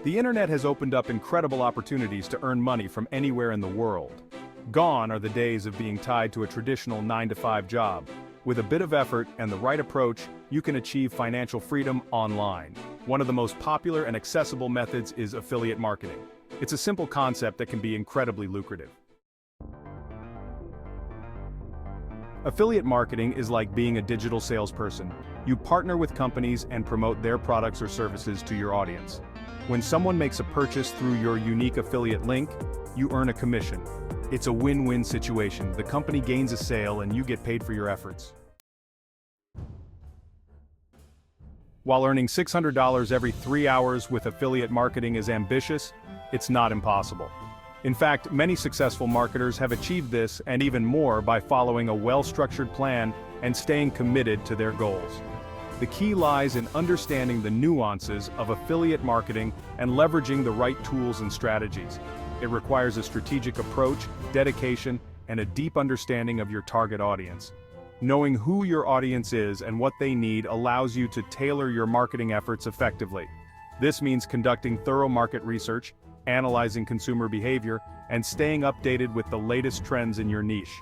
The internet has opened up incredible opportunities to earn money from anywhere in the world. Gone are the days of being tied to a traditional 9-to-5 job. With a bit of effort and the right approach, you can achieve financial freedom online. One of the most popular and accessible methods is affiliate marketing. It's a simple concept that can be incredibly lucrative. Affiliate marketing is like being a digital salesperson. You partner with companies and promote their products or services to your audience. When someone makes a purchase through your unique affiliate link, you earn a commission. It's a win-win situation. The company gains a sale and you get paid for your efforts. While earning $600 every 3 hours with affiliate marketing is ambitious, it's not impossible. In fact, many successful marketers have achieved this and even more by following a well-structured plan and staying committed to their goals. The key lies in understanding the nuances of affiliate marketing and leveraging the right tools and strategies. It requires a strategic approach, dedication, and a deep understanding of your target audience. Knowing who your audience is and what they need allows you to tailor your marketing efforts effectively. This means conducting thorough market research, analyzing consumer behavior, and staying updated with the latest trends in your niche.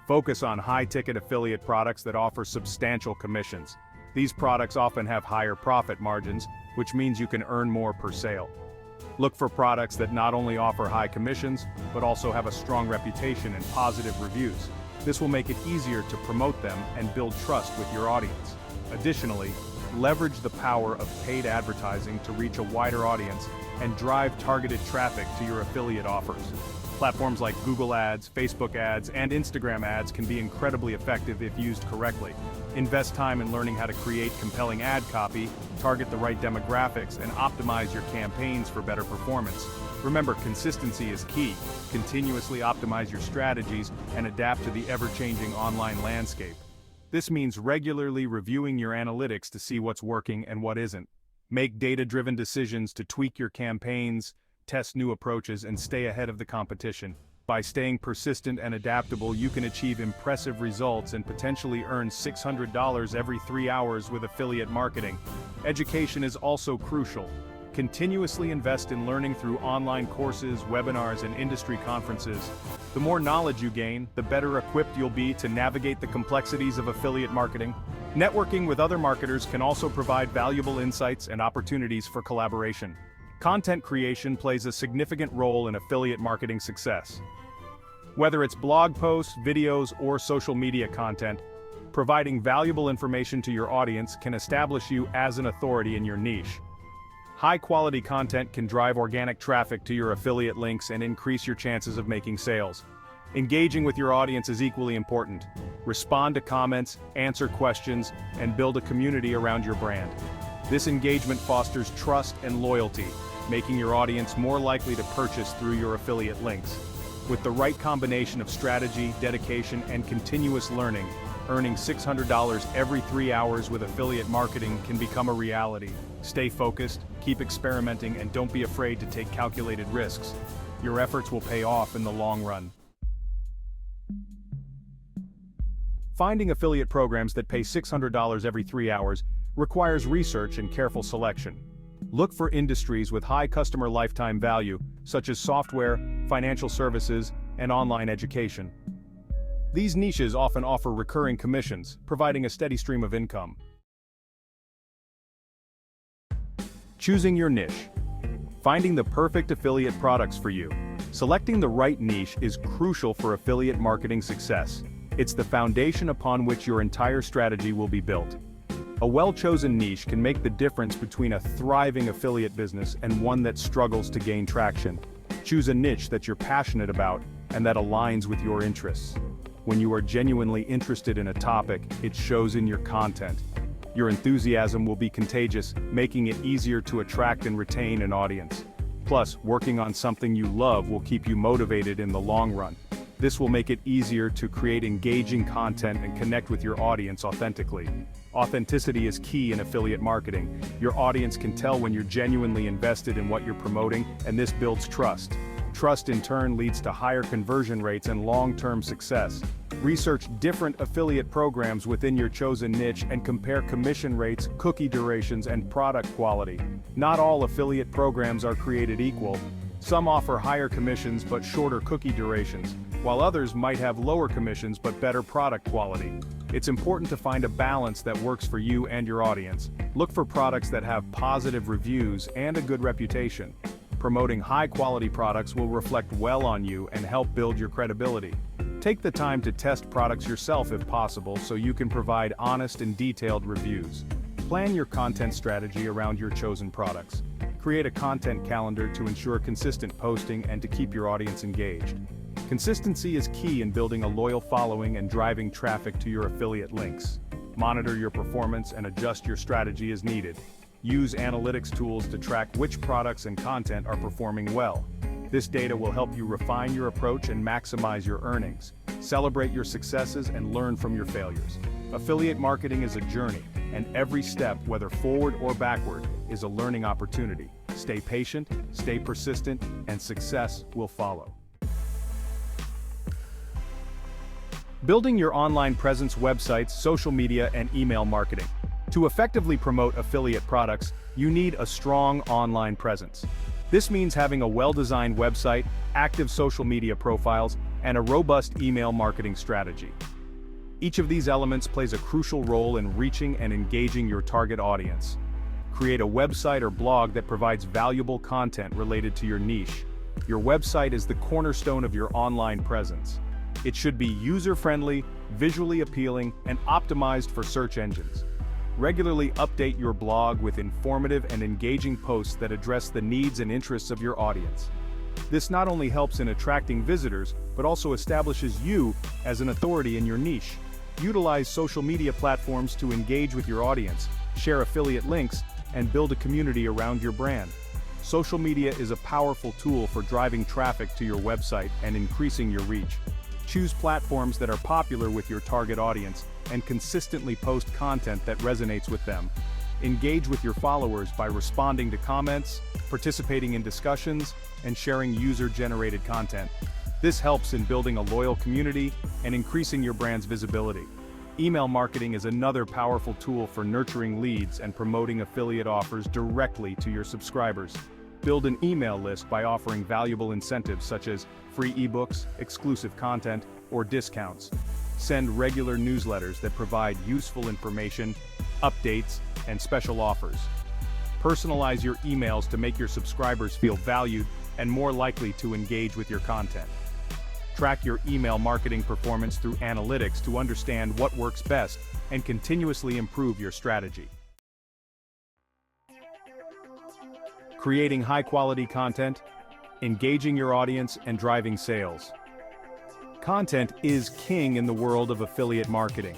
Focus on high-ticket affiliate products that offer substantial commissions. These products often have higher profit margins, which means you can earn more per sale. Look for products that not only offer high commissions, but also have a strong reputation and positive reviews. This will make it easier to promote them and build trust with your audience. Additionally, leverage the power of paid advertising to reach a wider audience and drive targeted traffic to your affiliate offers. Platforms like Google Ads, Facebook ads, and Instagram ads can be incredibly effective if used correctly. Invest time in learning how to create compelling ad copy, target the right demographics, and optimize your campaigns for better performance. Remember, consistency is key. Continuously optimize your strategies and adapt to the ever-changing online landscape. This means regularly reviewing your analytics to see what's working and what isn't. Make data-driven decisions to tweak your campaigns, test new approaches, and stay ahead of the competition. By staying persistent and adaptable, you can achieve impressive results and potentially earn $600 every 3 hours with affiliate marketing. Education is also crucial. Continuously invest in learning through online courses, webinars, and industry conferences. The more knowledge you gain, the better equipped you'll be to navigate the complexities of affiliate marketing. Networking with other marketers can also provide valuable insights and opportunities for collaboration. Content creation plays a significant role in affiliate marketing success. Whether it's blog posts, videos, or social media content, providing valuable information to your audience can establish you as an authority in your niche. High-quality content can drive organic traffic to your affiliate links and increase your chances of making sales. Engaging with your audience is equally important. Respond to comments, answer questions, and build a community around your brand. This engagement fosters trust and loyalty, making your audience more likely to purchase through your affiliate links. With the right combination of strategy, dedication, and continuous learning, earning $600 every 3 hours with affiliate marketing can become a reality. Stay focused, keep experimenting, and don't be afraid to take calculated risks. Your efforts will pay off in the long run. Finding affiliate programs that pay $600 every 3 hours requires research and careful selection. Look for industries with high customer lifetime value, such as software, financial services, and online education. These niches often offer recurring commissions, providing a steady stream of income. Choosing your niche. Finding the perfect affiliate products for you. Selecting the right niche is crucial for affiliate marketing success. It's the foundation upon which your entire strategy will be built. A well-chosen niche can make the difference between a thriving affiliate business and one that struggles to gain traction. Choose a niche that you're passionate about and that aligns with your interests. When you are genuinely interested in a topic, it shows in your content. Your enthusiasm will be contagious, making it easier to attract and retain an audience. Plus, working on something you love will keep you motivated in the long run. This will make it easier to create engaging content and connect with your audience authentically. Authenticity is key in affiliate marketing. Your audience can tell when you're genuinely invested in what you're promoting, and this builds trust. Trust in turn leads to higher conversion rates and long-term success. Research different affiliate programs within your chosen niche and compare commission rates, cookie durations, and product quality. Not all affiliate programs are created equal. Some offer higher commissions but shorter cookie durations, while others might have lower commissions but better product quality. It's important to find a balance that works for you and your audience. Look for products that have positive reviews and a good reputation. Promoting high-quality products will reflect well on you and help build your credibility. Take the time to test products yourself if possible so you can provide honest and detailed reviews. Plan your content strategy around your chosen products. Create a content calendar to ensure consistent posting and to keep your audience engaged. Consistency is key in building a loyal following and driving traffic to your affiliate links. Monitor your performance and adjust your strategy as needed. Use analytics tools to track which products and content are performing well. This data will help you refine your approach and maximize your earnings. Celebrate your successes and learn from your failures. Affiliate marketing is a journey, and every step, whether forward or backward, is a learning opportunity. Stay patient, stay persistent, and success will follow. Building your online presence, websites, social media, and email marketing. To effectively promote affiliate products, you need a strong online presence. This means having a well-designed website, active social media profiles, and a robust email marketing strategy. Each of these elements plays a crucial role in reaching and engaging your target audience. Create a website or blog that provides valuable content related to your niche. Your website is the cornerstone of your online presence. It should be user-friendly, visually appealing, and optimized for search engines. Regularly update your blog with informative and engaging posts that address the needs and interests of your audience. This not only helps in attracting visitors, but also establishes you as an authority in your niche. Utilize social media platforms to engage with your audience, share affiliate links, and build a community around your brand. Social media is a powerful tool for driving traffic to your website and increasing your reach. Choose platforms that are popular with your target audience and consistently post content that resonates with them. Engage with your followers by responding to comments, participating in discussions, and sharing user-generated content. This helps in building a loyal community and increasing your brand's visibility. Email marketing is another powerful tool for nurturing leads and promoting affiliate offers directly to your subscribers. Build an email list by offering valuable incentives such as free ebooks, exclusive content, or discounts. Send regular newsletters that provide useful information, updates, and special offers. Personalize your emails to make your subscribers feel valued and more likely to engage with your content. Track your email marketing performance through analytics to understand what works best and continuously improve your strategy. Creating high-quality content, engaging your audience, and driving sales. Content is king in the world of affiliate marketing.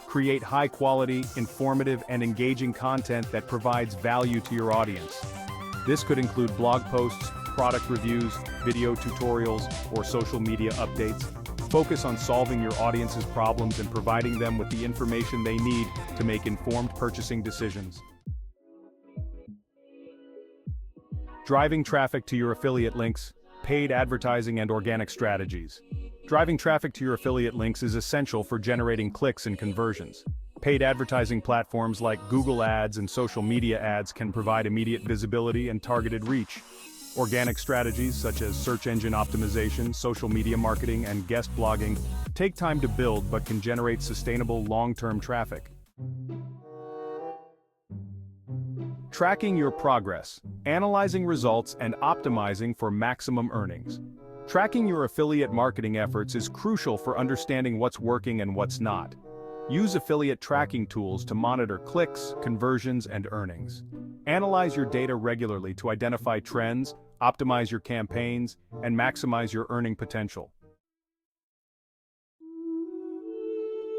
Create high-quality, informative, and engaging content that provides value to your audience. This could include blog posts, product reviews, video tutorials, or social media updates. Focus on solving your audience's problems and providing them with the information they need to make informed purchasing decisions. Driving traffic to your affiliate links, paid advertising, and organic strategies. Driving traffic to your affiliate links is essential for generating clicks and conversions. Paid advertising platforms like Google Ads and social media ads can provide immediate visibility and targeted reach. Organic strategies such as search engine optimization, social media marketing, and guest blogging take time to build but can generate sustainable long-term traffic. Tracking your progress, analyzing results, and optimizing for maximum earnings. Tracking your affiliate marketing efforts is crucial for understanding what's working and what's not. Use affiliate tracking tools to monitor clicks, conversions, and earnings. Analyze your data regularly to identify trends, optimize your campaigns, and maximize your earning potential.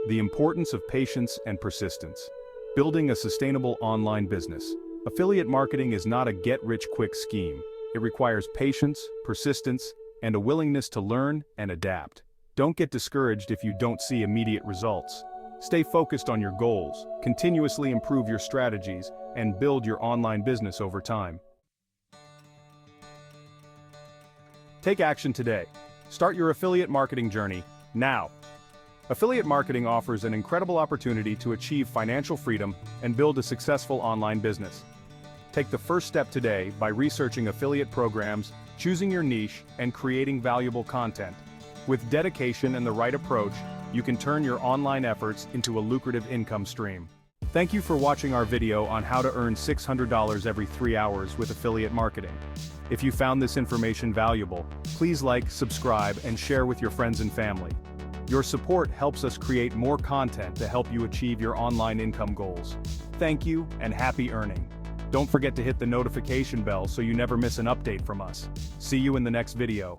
The importance of patience and persistence. Building a sustainable online business. Affiliate marketing is not a get-rich-quick scheme. It requires patience, persistence, and a willingness to learn and adapt. Don't get discouraged if you don't see immediate results. Stay focused on your goals, continuously improve your strategies, and build your online business over time. Take action today. Start your affiliate marketing journey now. Affiliate marketing offers an incredible opportunity to achieve financial freedom and build a successful online business. Take the first step today by researching affiliate programs, choosing your niche, and creating valuable content. With dedication and the right approach, you can turn your online efforts into a lucrative income stream. Thank you for watching our video on how to earn $600 every 3 hours with affiliate marketing. If you found this information valuable, please like, subscribe, and share with your friends and family. Your support helps us create more content to help you achieve your online income goals. Thank you, and happy earning. Don't forget to hit the notification bell so you never miss an update from us. See you in the next video.